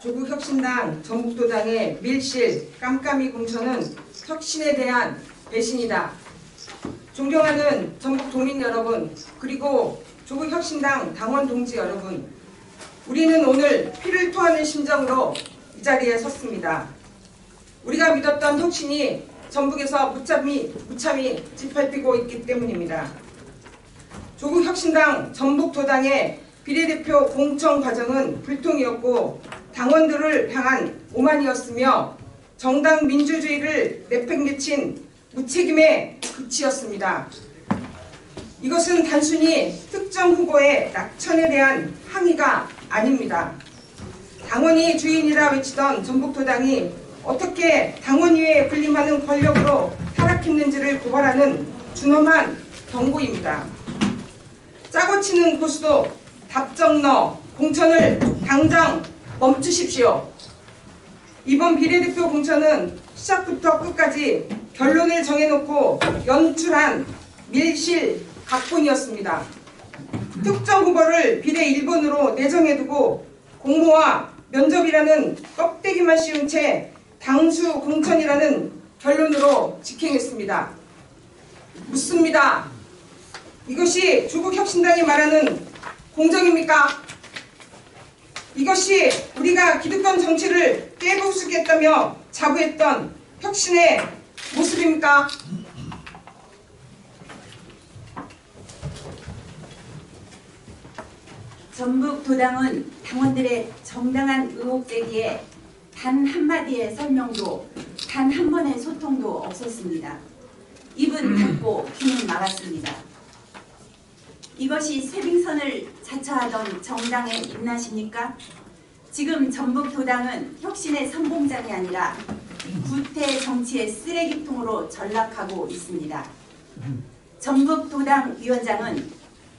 조국혁신당 전북도당의 밀실 깜깜이 공천은 혁신에 대한 배신이다. 존경하는 전북도민 여러분, 그리고 조국혁신당 당원 동지 여러분, 우리는 오늘 피를 토하는 심정으로 이 자리에 섰습니다. 우리가 믿었던 혁신이 전북에서 무참히 짓밟히고 있기 때문입니다. 조국혁신당 전북도당의 비례대표 공천 과정은 불통이었고 당원들을 향한 오만이었으며 정당 민주주의를 내팽개친 무책임의 극치였습니다. 이것은 단순히 특정 후보의 낙천에 대한 항의가 아닙니다. 당원이 주인이라 외치던 전북도당이 어떻게 당원위에 군림하는 권력으로 타락했는지를 고발하는 준엄한 경고입니다. 짜고 치는 고수도 답정너 공천을 당장 멈추십시오. 이번 비례대표 공천은 시작부터 끝까지 결론을 정해놓고 연출한 밀실 각본이었습니다. 특정 후보를 비례 1번으로 내정해두고 공모와 면접이라는 껍데기만 씌운 채 당수 공천이라는 결론으로 직행했습니다. 묻습니다. 이것이 조국혁신당이 말하는 공정입니까? 이것이 우리가 기득권 정치를 깨부수겠다며 자부했던 혁신의 모습입니까? 전북도당은 당원들의 정당한 의혹 제기에 단 한마디의 설명도, 단 한 번의 소통도 없었습니다. 입은 닫고 귀는 막았습니다. 이것이 쇄빙선을 자처하던 정당의 입맛입니까? 지금 전북도당은 혁신의 선봉장이 아니라 구태 정치의 쓰레기통으로 전락하고 있습니다. 전북도당 위원장은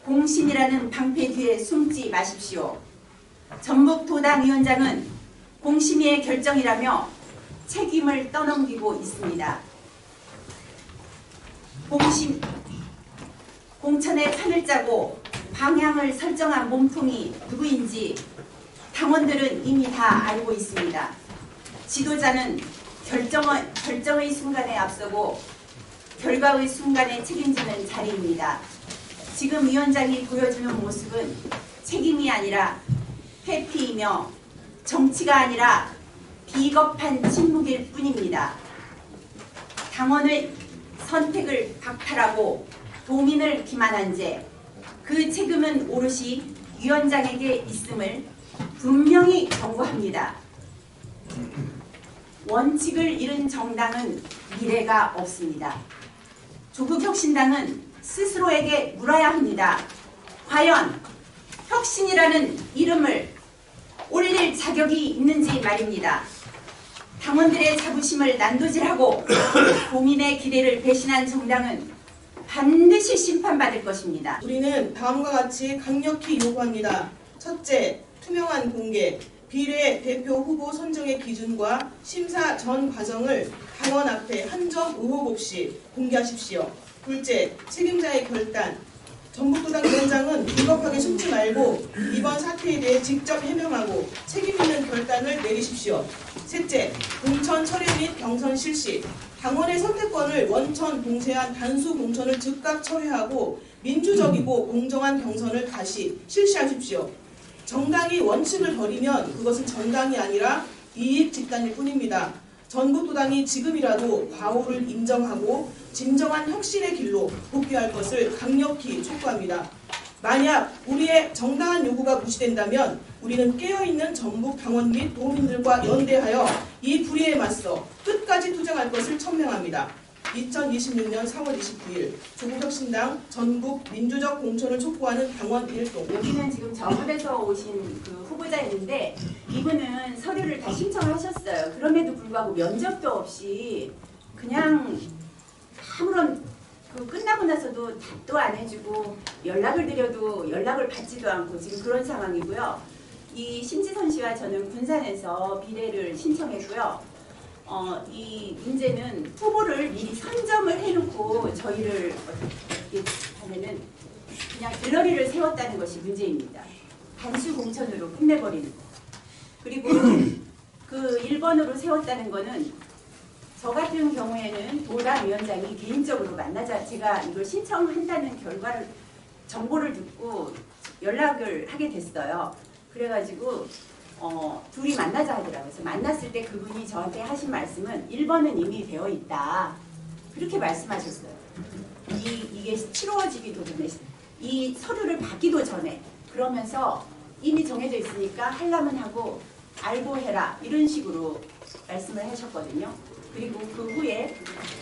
공심이라는 방패 뒤에 숨지 마십시오. 전북도당 위원장은 공심위의 결정이라며 책임을 떠넘기고 있습니다. 공천의 판을 짜고 방향을 설정한 몸통이 누구인지 당원들은 이미 다 알고 있습니다. 지도자는 결정의 순간에 앞서고 결과의 순간에 책임지는 자리입니다. 지금 위원장이 보여주는 모습은 책임이 아니라 회피이며 정치가 아니라 비겁한 침묵일 뿐입니다. 당원의 선택을 박탈하고 도민을 기만한 죄, 그 책임은 오롯이 위원장에게 있음을 분명히 경고합니다. 원칙을 잃은 정당은 미래가 없습니다. 조국혁신당은 스스로에게 물어야 합니다. 과연 혁신이라는 이름을 올릴 자격이 있는지 말입니다. 당원들의 자부심을 난도질하고 도민의 기대를 배신한 정당은 반드시 심판받을 것입니다. 우리는 다음과 같이 강력히 요구합니다. 첫째, 투명한 공개, 비례 대표 후보 선정의 기준과 심사 전 과정을 당원 앞에 한 점 의혹 없이 공개하십시오. 둘째, 책임자의 결단. 전북도당 위원장은 비겁하게 숨지 말고 이번 사태에 대해 직접 해명하고 책임 있는 결단을 내리십시오. 셋째, 공천 철회 및 경선 실시. 당원의 선택권을 원천 봉쇄한 단수 공천을 즉각 철회하고 민주적이고 공정한 경선을 다시 실시하십시오. 정당이 원칙을 버리면 그것은 정당이 아니라 이익 집단일 뿐입니다. 전북도당이 지금이라도 과오를 인정하고 진정한 혁신의 길로 복귀할 것을 강력히 촉구합니다. 만약 우리의 정당한 요구가 무시된다면 우리는 깨어있는 전북 당원 및 도민들과 연대하여 이 불의에 맞서 끝까지 투쟁할 것을 천명합니다. 2026년 4월 29일 조국혁신당 전북 민주적 공천을 촉구하는 당원 일동. 여기는 지금 전북에서 오신 그 후보자였는데 이분은 서류를 다 신청하셨어요. 그럼에도 불구하고 면접도 없이 그냥 아무런 끝나고 나서도 답도 안 해주고 연락을 드려도 연락을 받지도 않고 지금 그런 상황이고요. 이 심지선 씨와 저는 군산에서 비례를 신청했고요. 이 문제는 후보를 미리 선점을 해놓고 저희를 어떻게 하면은 그냥 갤러리를 세웠다는 것이 문제입니다. 단수 공천으로 끝내버리는 거. 그리고 그 1번으로 세웠다는 거는 저 같은 경우에는 도당 위원장이 개인적으로 만나자 제가 이걸 신청한다는 결과를 정보를 듣고 연락을 하게 됐어요. 그래가지고 둘이 만나자 하더라고요. 그래서 만났을 때 그분이 저한테 하신 말씀은 1번은 이미 되어 있다. 그렇게 말씀하셨어요. 이게 치루어지기도 전에 이 서류를 받기도 전에 그러면서 이미 정해져 있으니까 하려면 하고 알고 해라 이런 식으로 말씀을 하셨거든요. 그리고 그 후에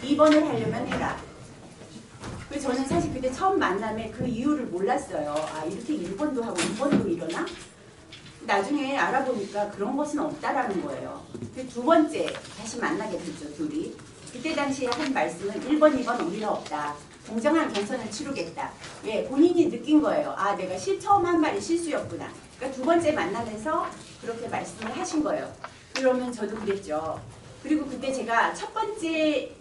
2번을 하려면 해라. 그래서 저는 사실 그때 처음 만남에 그 이유를 몰랐어요. 아 이렇게 1번도 하고 2번도 이러나? 나중에 알아보니까 그런 것은 없다라는 거예요. 그 두 번째 다시 만나게 됐죠, 둘이. 그때 당시에 한 말씀은 1번, 2번 우리는 없다. 공정한 경선을 치르겠다. 왜? 본인이 느낀 거예요. 아 내가 처음 한 말이 실수였구나. 그러니까 두 번째 만나면서 그렇게 말씀을 하신 거예요. 그러면 저도 그랬죠. 그리고 그때 제가 첫 번째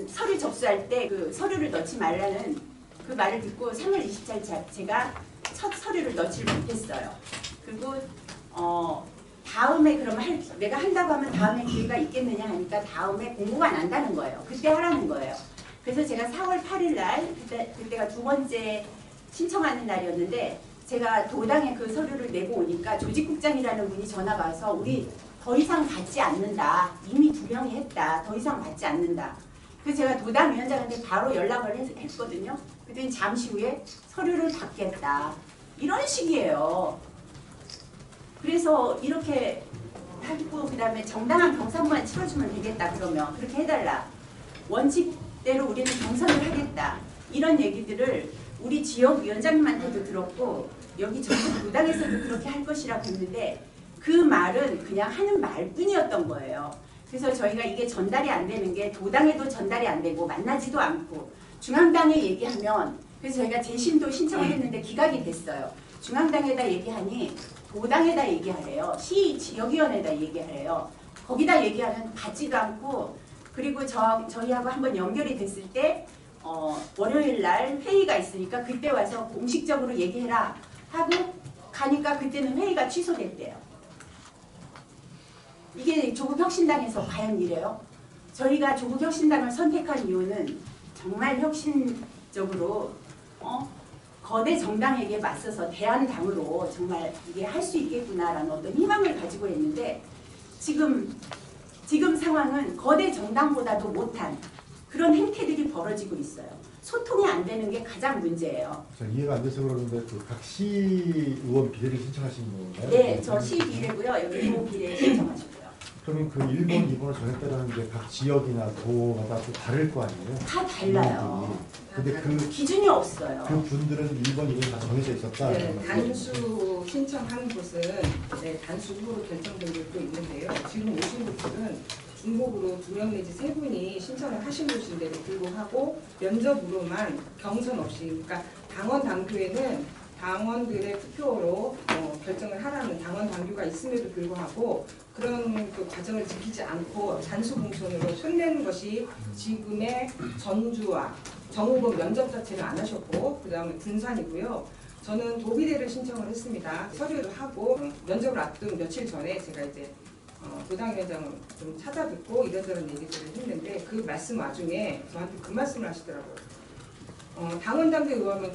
서류 접수할 때 그 서류를 넣지 말라는 그 말을 듣고 3월 24일 제가 첫 서류를 넣지 못했어요. 그리고 다음에 그러면 내가 한다고 하면 다음에 기회가 있겠느냐 하니까 다음에 공고가 난다는 거예요. 그때 하라는 거예요. 그래서 제가 4월 8일 날 그때가 두 번째 신청하는 날이었는데 제가 도당에 그 서류를 내고 오니까 조직국장이라는 분이 전화가 와서 우리 더 이상 받지 않는다. 이미 2명이 했다. 더 이상 받지 않는다. 그래서 제가 도당 위원장한테 바로 연락을 했거든요. 그랬더니 잠시 후에 서류를 받겠다. 이런 식이에요. 그래서 이렇게 하고 그다음에 정당한 경선만 치러주면 되겠다. 그러면 그렇게 해달라. 원칙대로 우리는 경선을 하겠다. 이런 얘기들을 우리 지역 위원장님한테도 들었고 여기 전국 도당에서도 그렇게 할 것이라고 했는데 그 말은 그냥 하는 말뿐이었던 거예요. 그래서 저희가 이게 전달이 안 되는 게 도당에도 전달이 안 되고 만나지도 않고 중앙당에 얘기하면 그래서 저희가 재심도 신청을 했는데 기각이 됐어요. 중앙당에다 얘기하니 도당에다 얘기하래요. 시 지역위원회에다 얘기하래요. 거기다 얘기하면 받지도 않고 그리고 저희하고 한번 연결이 됐을 때 월요일 날 회의가 있으니까 그때 와서 공식적으로 얘기해라 하고 가니까 그때는 회의가 취소됐대요. 이게 조국혁신당에서 과연 이래요? 저희가 조국혁신당을 선택한 이유는 정말 혁신적으로 거대 정당에게 맞서서 대한당으로 정말 이게 할 수 있겠구나라는 어떤 희망을 가지고 있는데 지금 상황은 거대 정당보다도 못한 그런 행태들이 벌어지고 있어요. 소통이 안 되는 게 가장 문제예요. 이해가 안 돼서 그러는데 그 각 시의원 비례를 신청하신 건가요? 네, 저 시비례고요. 여기 도 비례 신청하셨고요. 그러면 그 1번, 2번을 정했다는 게 각 지역이나 도마다 또 다를 거 아니에요? 다 달라요. 근데 그 기준이 없어요. 분들은 1번, 2번이 다 정해져 있었다. 네, 단수 신청하는 곳은 단수 후보로 결정된 곳도 있는데요. 지금 오신 분들은 중복으로 2명 내지 3분이 신청을 하신 곳인데도 불구하고 면접으로만 경선 없이 그러니까 당원 당규에는 당원들의 투표로 결정을 하라는 당원 당규가 있음에도 불구하고 그런 그 과정을 지키지 않고 단수 공천으로 손내는 것이 지금의 전주와 정우범 면접 자체를 안 하셨고 그 다음에 군산이고요. 저는 도비대를 신청을 했습니다. 서류를 하고 면접을 앞둔 며칠 전에 제가 이제 도당위원장을 좀 찾아뵙고 이런저런 얘기들을 했는데 그 말씀 와중에 저한테 그 말씀을 하시더라고요. 당원당규에 의하면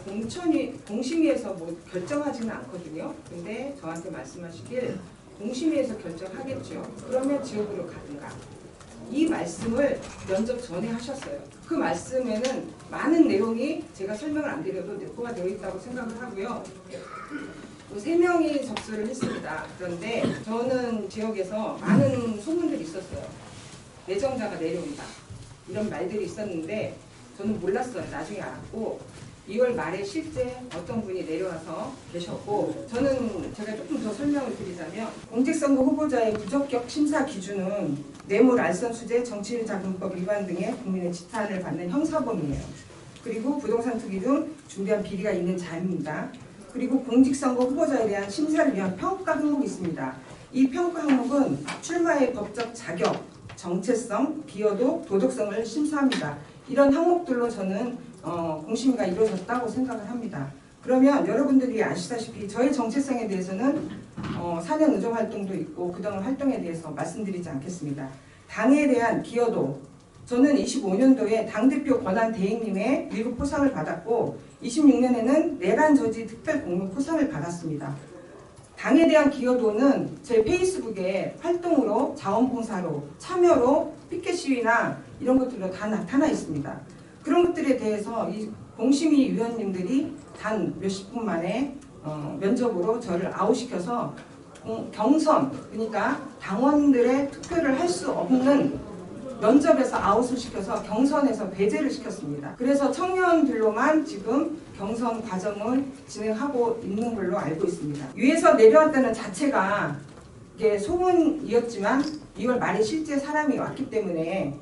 공심위에서 뭐 결정하지는 않거든요. 근데 저한테 말씀하시길 공심위에서 결정하겠죠. 그러면 지역으로 가든가. 이 말씀을 면접 전에 하셨어요. 그 말씀에는 많은 내용이 제가 설명을 안 드려도 내포가 되어 있다고 생각을 하고요. 3명이 접수를 했습니다. 그런데 저는 지역에서 많은 소문들이 있었어요. 내정자가 내려온다. 이런 말들이 있었는데 저는 몰랐어요. 나중에 알았고 2월 말에 실제 어떤 분이 내려와서 계셨고 저는 제가 조금 더 설명을 드리자면 공직선거 후보자의 부적격 심사 기준은 뇌물, 알선수재, 정치자금법 위반 등의 국민의 지탄을 받는 형사범이에요. 그리고 부동산 투기 등 준비한 비리가 있는 자입니다. 그리고 공직선거 후보자에 대한 심사를 위한 평가 항목이 있습니다. 이 평가 항목은 출마의 법적 자격, 정체성, 비여도, 도덕성을 심사합니다. 이런 항목들로 저는 공심위가 이루어졌다고 생각을 합니다. 그러면 여러분들이 아시다시피 저의 정체성에 대해서는 사년 의정 활동도 있고 그동안 활동에 대해서 말씀드리지 않겠습니다. 당에 대한 기여도 저는 25년도에 당대표 권한 대행님의 1급 포상을 받았고 26년에는 내란 저지 특별 공로 포상을 받았습니다. 당에 대한 기여도는 제 페이스북에 활동으로 자원봉사로 참여로 피켓 시위나 이런 것들로 다 나타나 있습니다. 그런 것들에 대해서 이 공심위 위원님들이 단 몇십 분 만에 면접으로 저를 아웃시켜서 경선, 그러니까 당원들의 투표를 할 수 없는 면접에서 아웃을 시켜서 경선에서 배제를 시켰습니다. 그래서 청년들로만 지금 경선 과정을 진행하고 있는 걸로 알고 있습니다. 위에서 내려왔다는 자체가 이게 소문이었지만 2월 말에 실제 사람이 왔기 때문에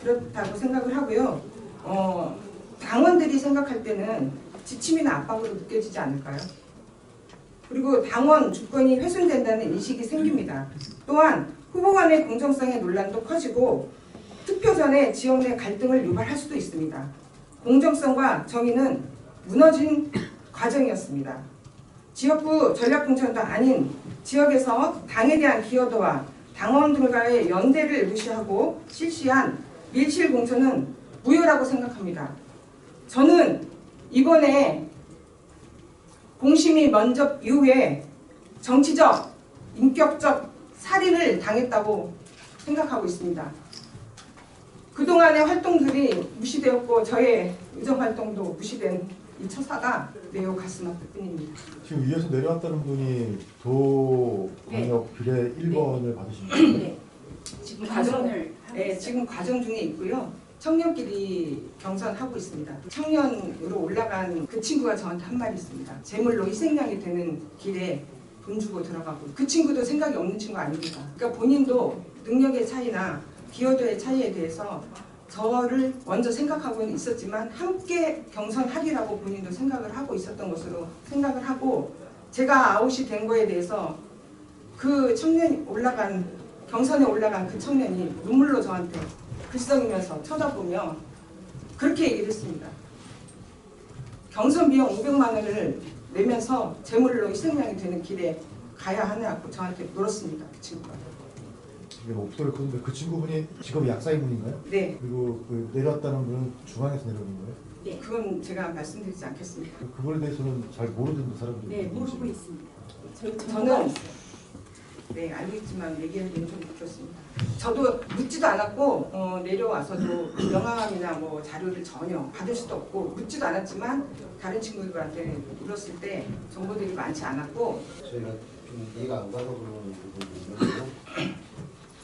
그렇다고 생각을 하고요. 당원들이 생각할 때는 지침이나 압박으로 느껴지지 않을까요? 그리고 당원 주권이 훼손된다는 인식이 생깁니다. 또한 후보 간의 공정성의 논란도 커지고 투표 전에 지역 내 갈등을 유발할 수도 있습니다. 공정성과 정의는 무너진 과정이었습니다. 지역구 전략공천도 아닌 지역에서 당에 대한 기여도와 당원들과의 연대를 무시하고 실시한 밀실공천은 무효라고 생각합니다. 저는 이번에 공심위 면접 이후에 정치적, 인격적 살인을 당했다고 생각하고 있습니다. 그동안의 활동들이 무시되었고 저의 의정활동도 무시된 이 처사가 매우 가슴 아플 뿐입니다. 지금 위에서 내려왔다는 분이 도광역 비례 1번을 받으신 거예요? 네. 지금 과정을 하고 있어요. 지금 과정 중에 있고요. 청년끼리 경선하고 있습니다. 청년으로 올라간 그 친구가 저한테 한 말이 있습니다. 재물로 희생양이 되는 길에 돈 주고 들어가고 그 친구도 생각이 없는 친구 아닙니다. 그러니까 본인도 능력의 차이나 기여도의 차이에 대해서 저를 먼저 생각하고는 있었지만 함께 경선하리라고 본인도 생각을 하고 있었던 것으로 생각을 하고 제가 아웃이 된 거에 대해서 그 청년이 경선에 올라간 그 청년이 눈물로 저한테 글썽이면서 쳐다보며 그렇게 얘기를 했습니다. 경선 비용 500만 원을 내면서 재물로 희생양이 되는 길에 가야 하냐고 저한테 물었습니다. 그 친구가. 이게 목소리 크는데 그 친구분이 직업이 약사인분인가요? 네. 그리고 그 내려왔다는 분은 중앙에서 내려오는 거예요? 네. 그건 제가 말씀드리지 않겠습니다. 그거에 대해서는 잘 모르던 사람들이 네, 모르고 있습니다. 저는 알고 있지만 얘기하기는 좀 그렇습니다. 저도 묻지도 않았고 내려와서도 명함이나 뭐 자료를 전혀 받을 수도 없고 묻지도 않았지만 다른 친구들한테 물었을 때 정보들이 많지 않았고 저희가 좀 이해가 안 가서 그런 부분이 있는데요.